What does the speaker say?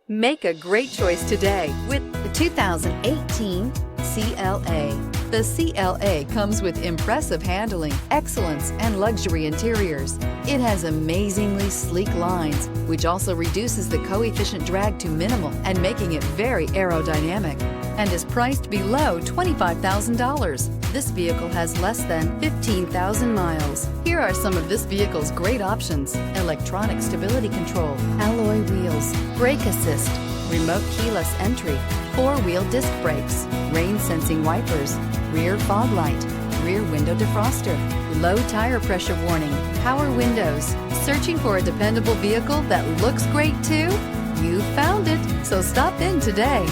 Make a great choice today with the 2018 CLA. The CLA comes with impressive handling, excellence, and luxury interiors. It has amazingly sleek lines, which also reduces the coefficient drag to minimal and making it very aerodynamic, and is priced below $25,000. This vehicle has less than 15,000 miles. Here are some of this vehicle's great options: electronic stability control, alloy wheels, brake assist, remote keyless entry, four-wheel disc brakes, rain sensing wipers, rear fog light, rear window defroster, low tire pressure warning, power windows. Searching for a dependable vehicle that looks great too? You found it, so stop in today.